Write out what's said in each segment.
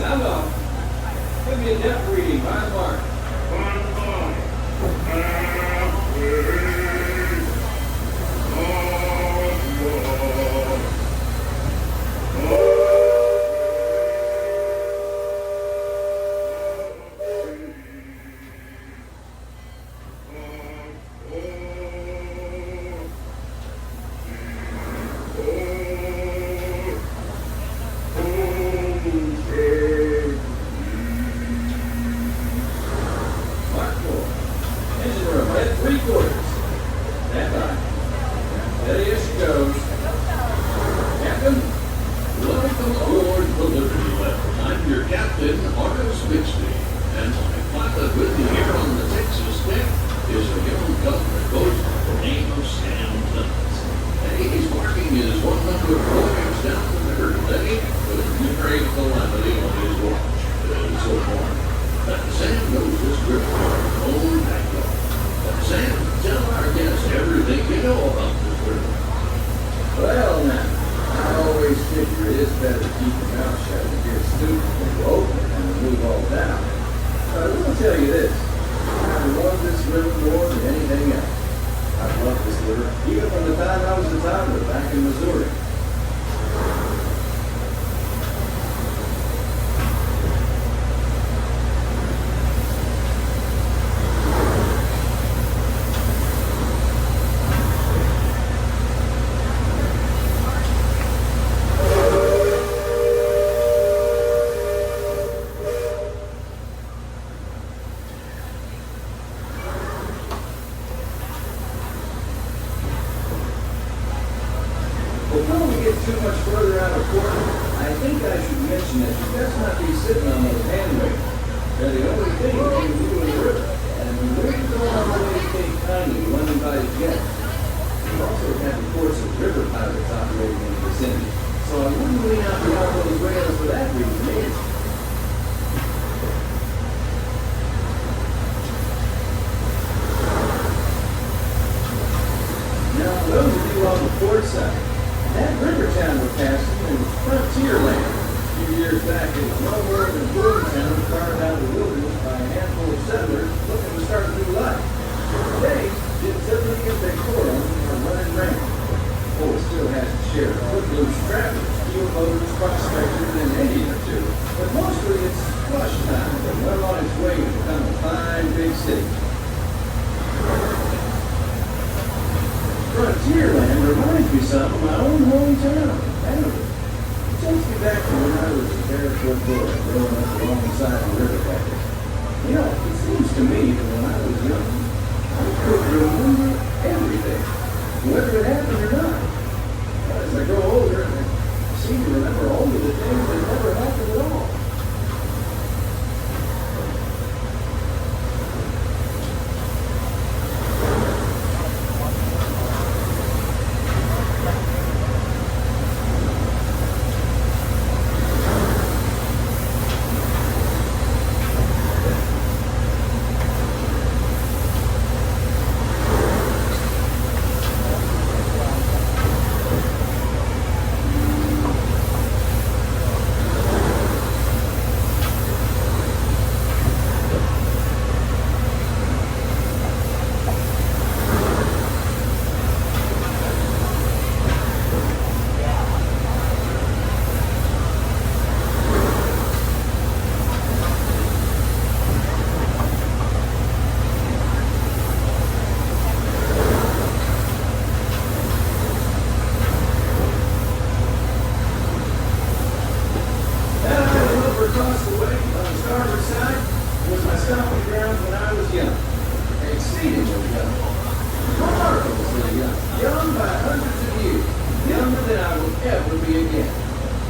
Sound off. Give me a depth reading by the mark.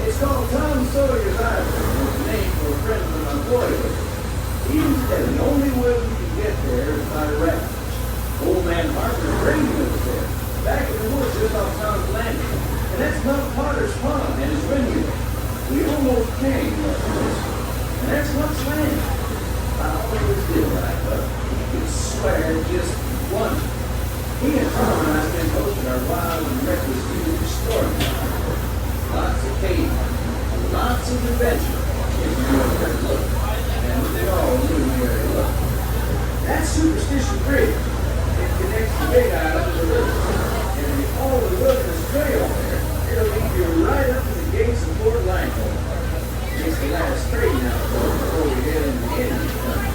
It's called Tom Sawyer's Island, and it's named for a friend of my boyhood. Even today, the only way we can get there is by raft. Old man Harper's gravy was there, back in the woods just off Tom's Landing. And that's Mount Potter's Pond and his vineyard. We almost came, and that's much land. I always did right, but you could swear just one. He and Tom and I spent most of our wild and reckless youth storytelling. Lots of cave, lots of adventure, if you know Superstition Bridge. It connects the Big Island to the river. And if you follow the wilderness trail there, it'll lead you right up to the gates of Fort Langford. It's the last straight now, before we head into the Indian country.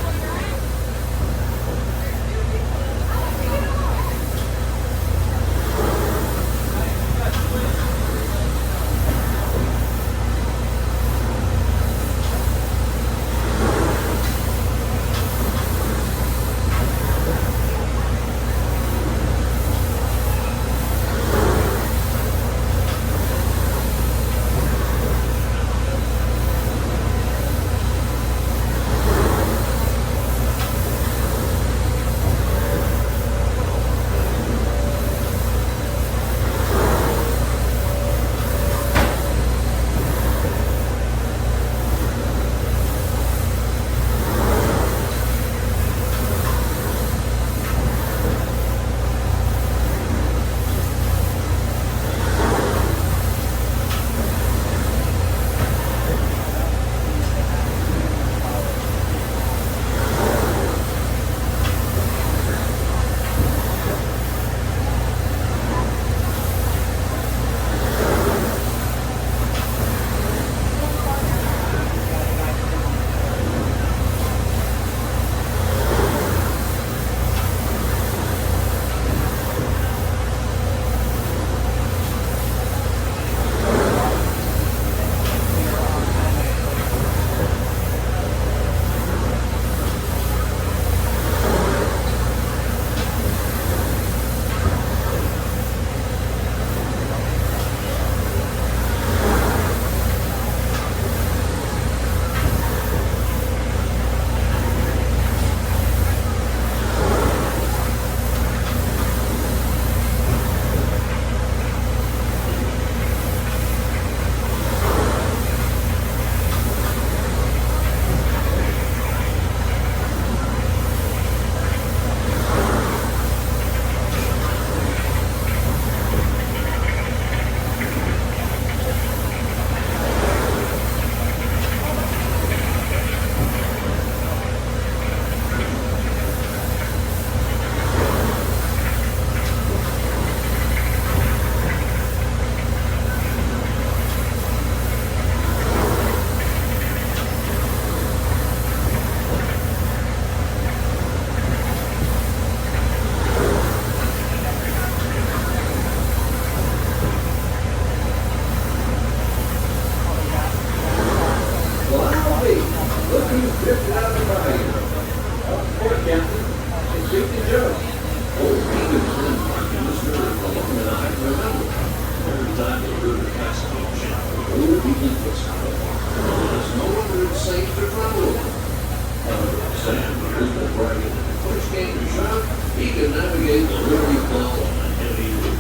He can navigate the Liberty Belle on a heavy river.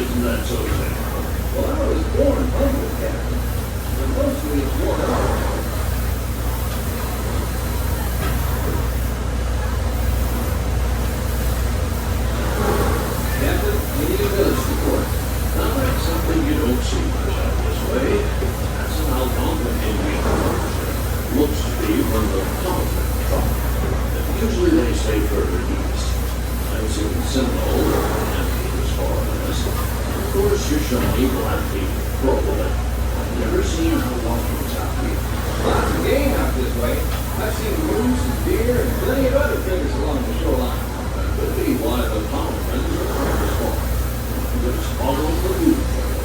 Isn't that so, Sam? Well, I was born humble, Captain, but mostly it's one out. Captain, we need a village support. Now that's something you don't see much out this way. That's an Algonquin Indian partnership. Looks to be from the Algonquin tribe. Usually they stay further east. I've seen Seminole and as far as. Of course, your Shawnee Blackfeet Crow, but I've never seen Algonquins out here. Lots of game out this way. I've seen moose and deer and plenty of other critters along the shoreline. Could be one of the Algonquins or harvest farm. Just follow the route trail.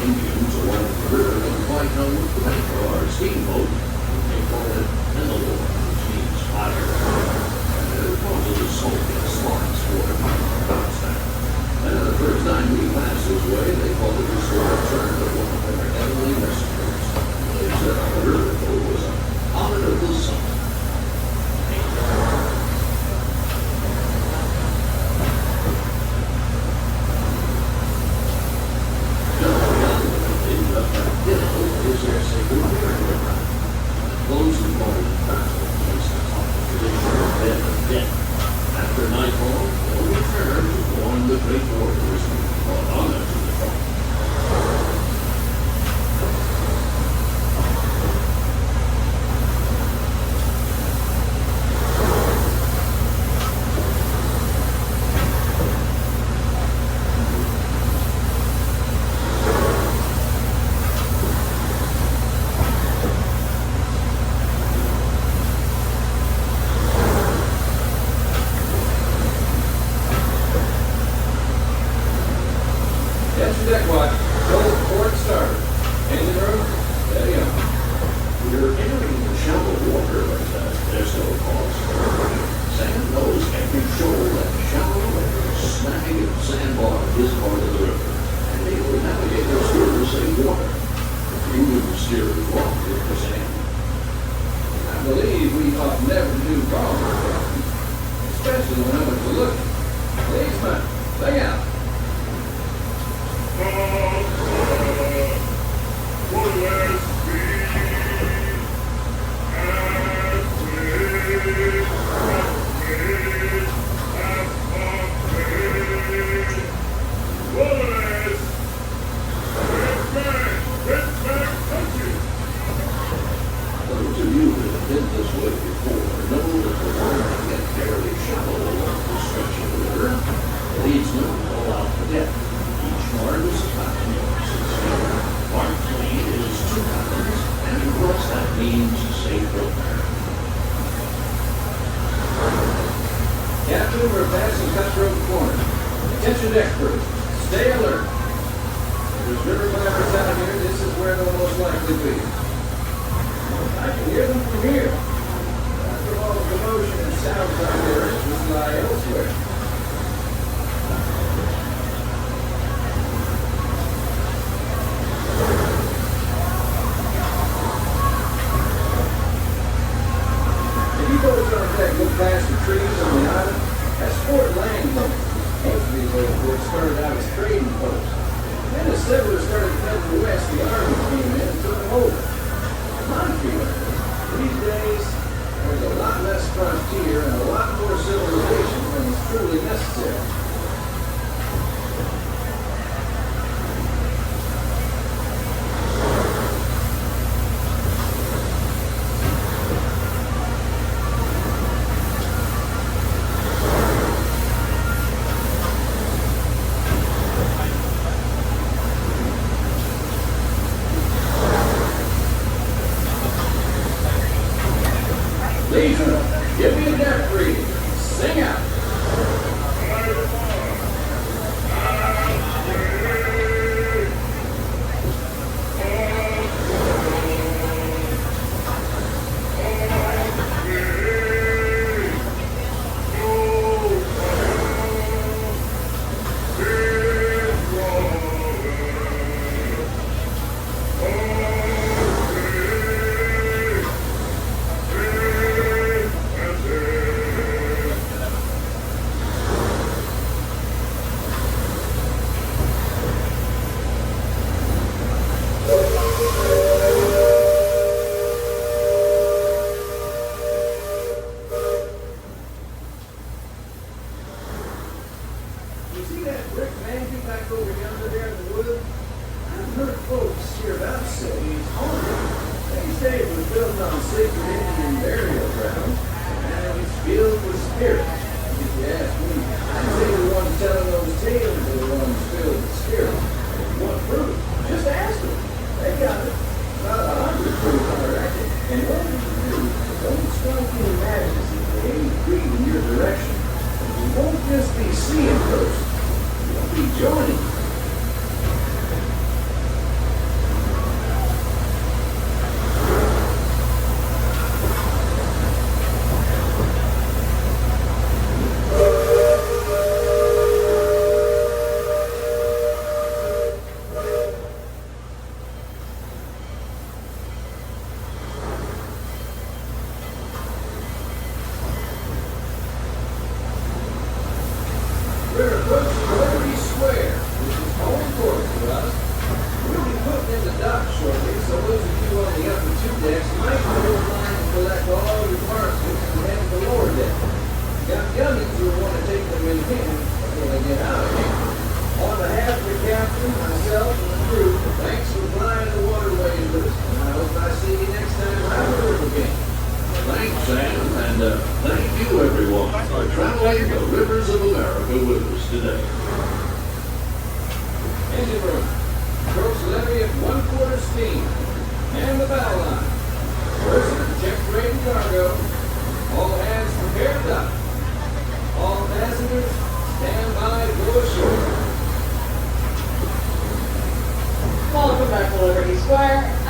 Indians along the river don't quite know what to make of our steamboat. They call it Penelor, which means fire. It causes a smoke and sparks for the constant. The first time we passed this way, they called it the sort of turn of one of their heavenly messengers. They said our river boat was a comet of the sun. Is their sacred burial ground. Those who call it battle place the top of tradition of dead and dead. After nightfall, they'll return to warn the great warriors who brought honor to the top. Deck watch, gold port starboard. Engine room, steady on. We're entering the shallow water, but there's no cause for worry. Sam knows every shoal and shallow and snag and sandbar in his part of the river, and they will navigate their steerers safe water. You will steer it wrong with the sand. I believe we ought never to do wrong, especially when others are looking. Please, man, lay out. Those of you that have been this way before know that the water can get fairly shallow along the stretch of the river. It leads them all out to depth. Each mark is about 6 feet. Mark 20 is 2 fathoms, and of course that means safe water. Captain, we're passing Cutthroat Corner. Attention deck crew, stay alert. If there's river climbers out here, this is where they'll most likely be. I can hear them from here. After all the commotion and sounds out there, interests lie elsewhere. If you boats on deck look past the trees on the island, that's Fort Langdon. Most of these old forts started out as trading posts. Then as settlers started heading west, the army came in and took them over. My feeling, these days, there's a lot less frontier and a lot more civilization than is truly necessary. Legion, give me a deck reading. Sing out. You see that brick mansion back over yonder there in the woods? I've heard folks hereabouts say it's haunted. They say it was built on sacred Indian burial ground, and it's filled with spirits. If you ask me, I'd say the ones telling those tales are the ones filled with spirits. If you want proof, just ask them. They got it. About 100 proof, I reckon. And what you do, don't strike any matches if they ain't breathing your direction. You won't just be seeing ghosts. You'll be joining. traveling the rivers of America with us today. Engine room. Approach levee at 1/4 steam. Man the battle line. Purser, check freight and cargo. All hands prepare to dock. All passengers, stand by to go ashore. Welcome back to Liberty Square.